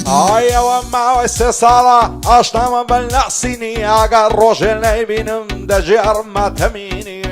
آیا و ما سه ساله آشنام بالناسینی اگر روز نبینم دجار ما تمینی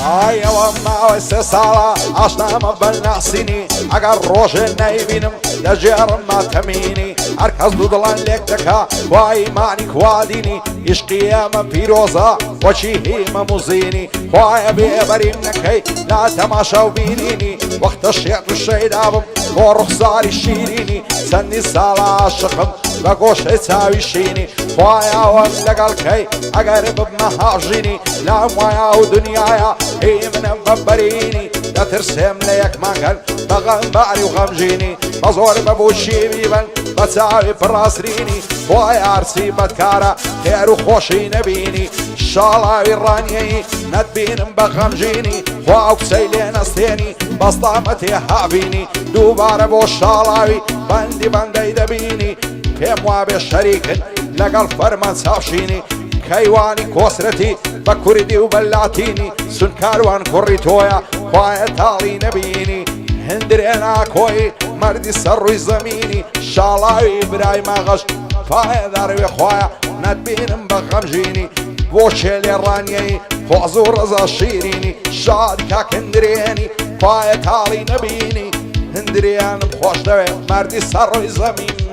آیا و ما سه ساله آشنام بالناسینی اگر روز نبینم دجار ما تمینی هرکس دودلان لک دکا و ایمانی خوادینی عشقی ما پیروزا و چیهی ما موزینی خواه بیبریم نکی لا تماشا و بینینی وقت الشیط و شیدابم و رخصاری شیرینی سنی سالا عاشقم و گوشه تاوی شینی خواه و لگل کی اگر بمهاجینی لا مویا و دنیایا هی منم ببرینی نترسم لیک مانگل بغم باری و غمجینی بزور ببوشی بیبن بتاوی پراسرینی خواه عرسی بدکارا خیر و خوشی نبینی شالاوی رانیی ندبینم بغمجینی خواه کسیلین استینی بسطامتی هابینی دوباره بو شالاوی بندی بندی دبینی پیم وابی شریکن لگل فرمان سافشینی کیوانی کوسرتی بکردی و بلاتینی سنکاروان کری تویا خواه تالی نبینی هندرينا كوي مردي سروي زميني شالاوي براي مغش فايدار بخوايا ندبين بغمجيني بوشيلي رانيي خوزور رزا شيريني شادكا كندريني فايا تالي نبيني هندريان بخوش دوي مردي سروي زميني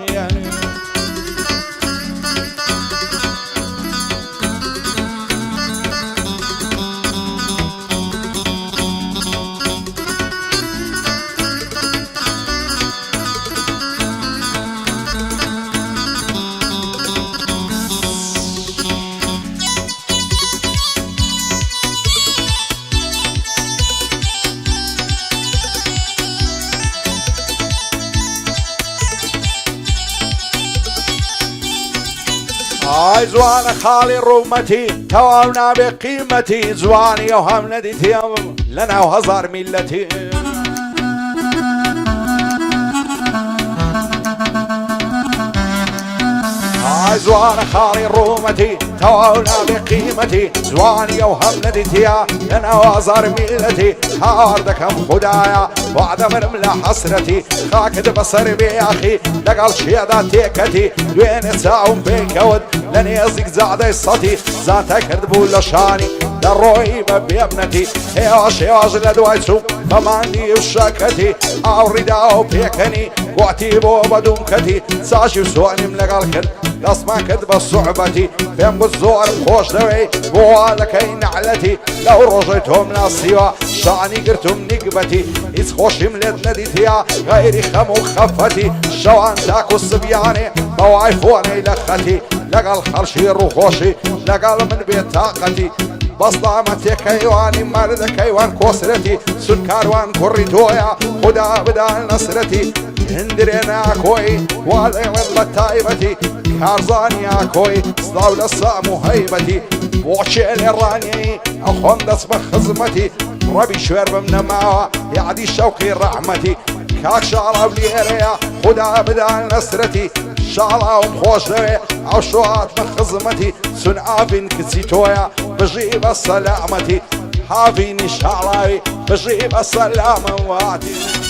آی زوان خالی رومتی تواونا بقیمتی زوانی و هم ندیتیم لنا و هزار ملتی آی زوان خالی رومتی تواونا بقیمتی زوانی و هم ندیتیم لنا و هزار ملتی هاردکم خدایا وعد من حسرتي خاكد بصر بياخي لقال شيدا تيكتي دوين ساوم بيكود لن يزيك زعد الصتي ذاتا كذبو لشاني للروي بابنتي هيواش هيواش لدوايتو فماني وشاكتي اورداو بيكني وعتيبو بدونكتي ساشي وسواني ملقال كد قصما كذب الصعبتي فيم بالزور خوش دوي بوالكي نعلتي لو رجيتهم للسوا شاني قرتم نقبتي إذ خوش ملت نديتيا غيري خمو خفتي شوان تاكو الصبياني مواعيفوني لختي لقال خرشي روخوشي لقال من بيت طاقتي بصدامتي كيواني مرد كيوان كوسرتي سنكاروان كوريتويا خدا بدال نصرتي هندرينا كوي والي من طايبتي كارزانيا كوي صداو للصام هيبتي وشيل الراني اخون دس بخزمتي ربي شوير بمنما يعدي شوقي رحمتي كاك شعلا بليريا خدا بدال نصرتي شعلا ومخوش دوي او شوات بخزمتي سن افين كسيتويا بجيب السلامتي حافيني شعلاوي بجيب السلامة واتي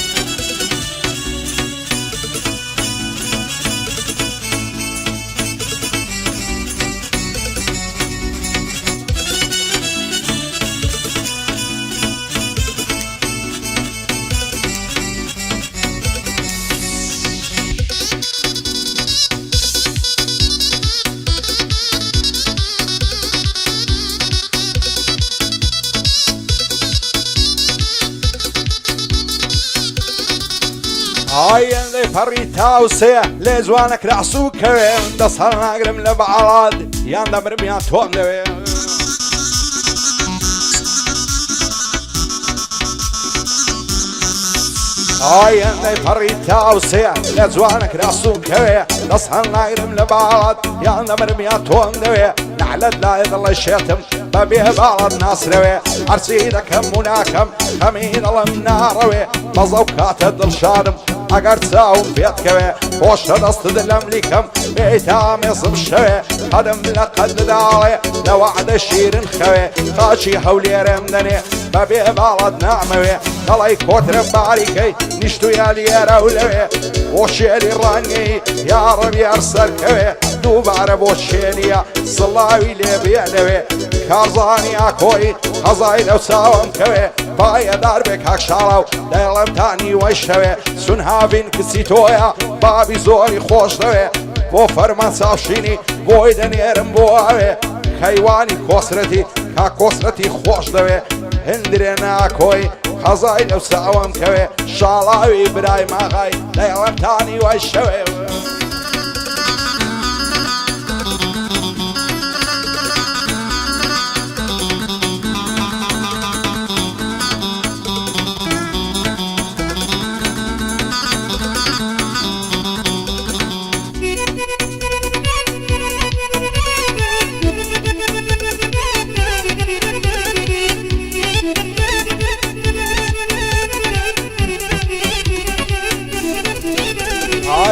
هاي اللي فريتا وسيا لزوانك رعسو كوين دصرنا قرم لبعض يانا مرميان توم دوي هاي اللي فريتا وسيا لزوانك رعسو كوين دصرنا قرم لبعض يانا مرميان توم دوي نحلد لا يضل الشيتم ببيه بعض الناس روي عرسيدكم مناكم خمين الله من ناروي مزوكات الدل شارم اگر تاوم بيت كوي خوش دست دلم ليكم بيتامي صب شوي قدم لقد داري لوعد شيرين خوي خاشي حولي رمدني ببي بالد نعموي دلي كوتر باريكي نشتو يا ليرا ولوي وشيلي راني يا ربي ارسل كوي دوب عرب وشيليا صلاوي لي بيدوي كارزاني اكوي خزايد وساوم كوي بايا داربك هكشاراو دلم تاني ويشوي سنها بين كسيتويا بابي زوري خوش دوي بو فرمان سافشيني بوي دنيرم بوهوي خيواني كسرتي كا كسرتي خوش دوي هندرنا كوي خزايد وساوم كوي شالاوي براي ماغاي دلم تاني ويشوي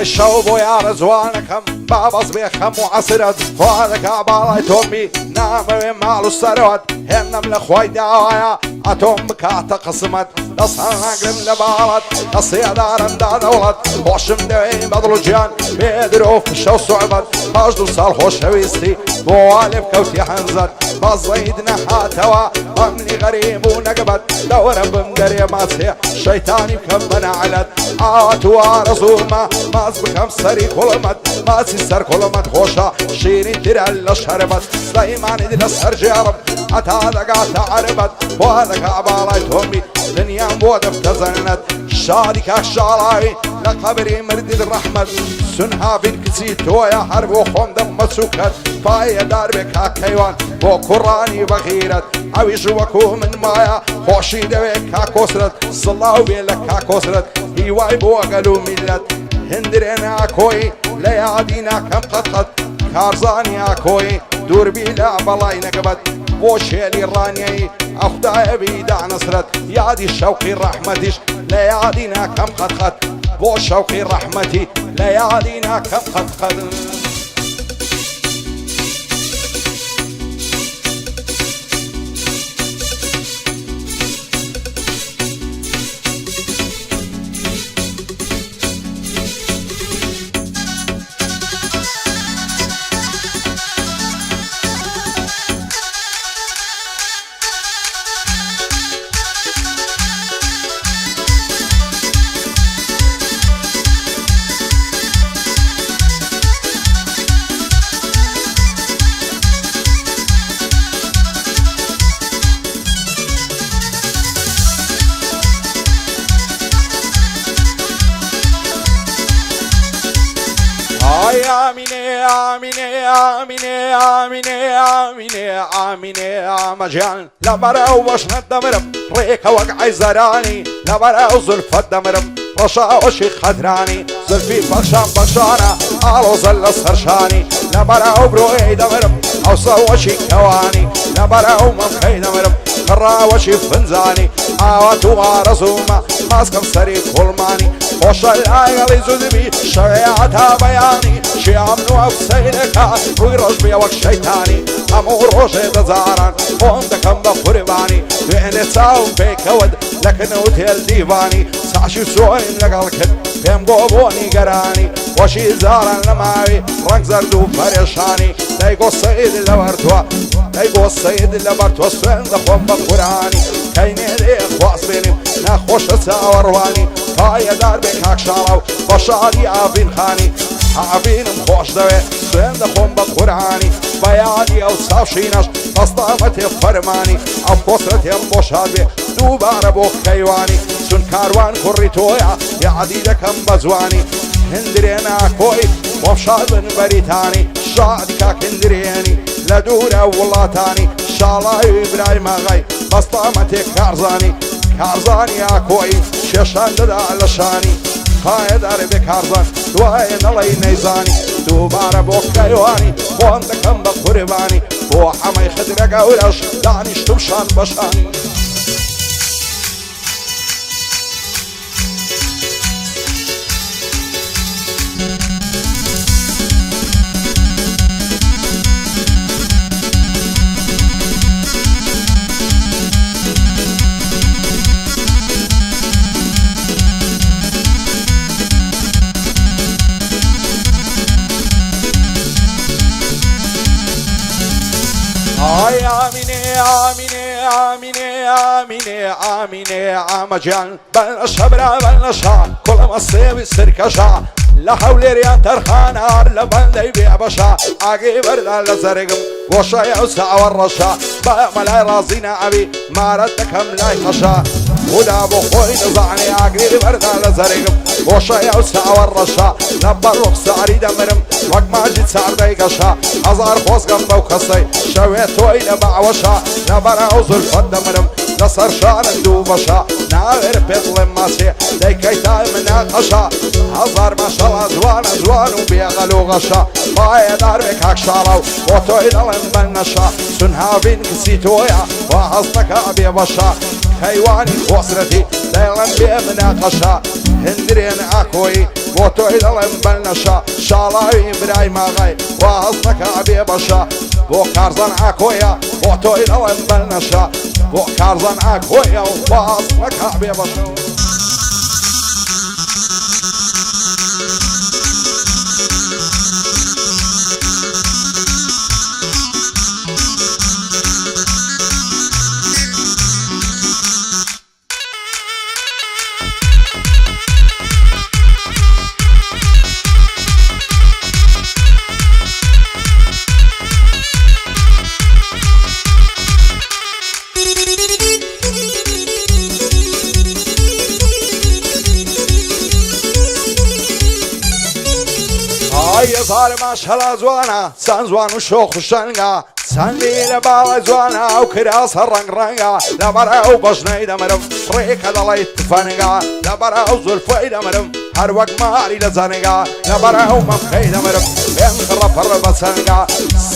الشوب يا رزوانكم بابص بيخم وعصرت وهذاك عبالي تومي نعم مالو السروت هنم لخوي دعايا اتوم بكاتا قسمت نصها نقرم لبالت نصي دارم دا دولت وشم دوي بدلو جان بيدرو في الشو صعبت مجدو صال خوش هويستي بوالب كوتي حنزت بزيدنا حاتوا امني غريب ونقبت دورا بمدري ماسي شيطاني بكم علت عاتوا رزوما ماز بكم سري كلمت ماسي سر كلمت خوشا شيري ترى شربت سليمان دي السر جارب عتا دقات عربت وهذاك عبالي تومي دنيا مودف تزنت شارك شالاي لقبري مرد الرحمة سنها بين كسيتو يا حرب وخوم دم مسوكت فايا داربك هاكيوان وقراني بغيرت عويش وكو من مايا خوشي دويك هاكوسرت صلاو بيلك هاكوسرت هيواي بوغلو ملت هندرنا كوي ليادينا كم قطقت كارزاني كوي دور بيلا بلاي نقبت وشيلي رانيي أخدا بيدا نصرت يادي شوقي رحمتيش ليادينا كم قطقت وشوقي رحمتي ليادينا كم قطقت آمينة مجان لبرا وشنا الدمرم ريكا وقعي زراني لبرا وزلفة الدمرم رشا وشيخ خدراني زلفي بخشانة آلو زل سرشاني لبرا وبروي دمرم أوصا وشي كواني لبرا وممخي دمرم قرا وشي فنزاني آواتو رزوما ماسكم سري كلماني وشا الآيغلي زدبي شريعتها بياني شي عمنو أفسينكا ويرش بيوك شيطاني أمور روشي دزاران وندكم بقرباني بين تساوم بيكود لكن اوتيل ديواني ساشي سوين لقلكن بين بوبوني قراني وشي زاران لماوي رنگ زردو فريشاني دايقو السيد اللي برتوا دايقو السيد اللي برتوا سوين دخوم بقراني كيني دي خواص بيني ناخوش تساورواني فايا دار بيك هاكشاراو بشاري عابين خاني عابينم خوش دوي سوين دخوم بقراني بياني او سافشيناش بسطامتي فرماني او كسرتي بوشاد دوباره بو خيواني سن كاروان كوريتويا يا عديدكم بزواني هندرينا كوي وفشاد بريتاني شادكا كندريني لدورة ولاتاني شالا إبراهيم غاي بسطامتي كارزاني يا كوي شيشان ددا لشاني قايد عربي كارزان دواين الله نيزاني دوباره بو خيواني وندكم بقرباني بو حماي خدرك أولاش داني شتمشان بشاني آمینه آمینه آمینه آمینه آمجان بلنشا برا بلنشا کلم السیب سرکشا لحوليريان ترخانار لبندي بيعبشا عقي بردا لزرقم وشايا وسع والرشا بأملاي رازينا أبي ما ردكم لاي خشا ولا بخوي نزعني عقي بردا لزرقم وشايا وسع والرشا نبروك سعري دمرم وق ما جيت سعر دايقشا هزار خوزقم بوكسي شويت وين بعوشا نبرا وزل فدمرم لصر شان دوبشا ناغر بيطل ماسي ديكي تاي مناقشا هزار ما شاء الله زوان زوان وبيغلو غشا باي دار بك هكشالو وطوي دلن بلنشا سنها بين كسيتويا وحصنك أبي بشا حيواني وصرتي دلن بمناقشا هندرين أكوي وطوي دلن بلنشا شالاوي براي ماغي وحصنك أبي بشا وكارزان أكويا وطوي دلن بلنشا وكارزان أكويا وحصنك أبي بشا يا صار ما شاء الله زوانا سان زوان وشوخ وشنقا سندي لباوي زوانا وكراس الرنق رنقا لبرا وبشني دمرم ريك هذا الله يتفنقا لبرا وزلفي دمرم هر وقت ماري لزنقا لبرا وممخي دمرم ينخرف الربسنقا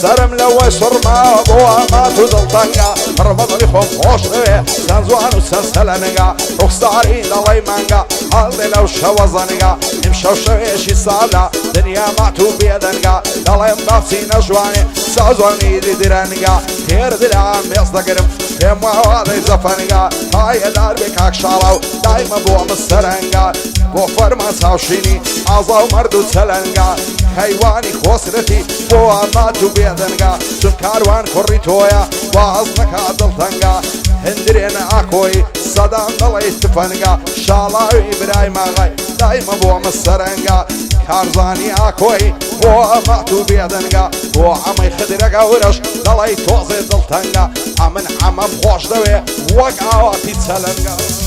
سرم لوي سرما بوا ما تزلطنقا ربطني خوم خوش نوي سان زوان وسان سلنقا رخصاري دالي منقا هالدي لو شوزنقا نمشو شويشي صالا دنيا معتو بيدنقا دالي مبافسي نجواني سازواني دي درنقا تير دلام يصدقرم يم وعوالي زفنقا هاي دار بك هكشالاو دايما بوا مسرنقا بو فرما ساوشيني عزاو مردو سلنقا حيواني خوصرتي بوا ماتو بيدنقا سن كاروان كوريتويا وعزنك عدلتنقا هندرين اكوي صدام دلي تفنقا شالاوي براي ماغي دايما بوا مسرنقا كارزاني اكوي بوا ماتو بيدنقا بوا عمي خدرقا ورش دلي توزي دلتنقا عمن عمم خوش دوي وقعواتي تسلنقا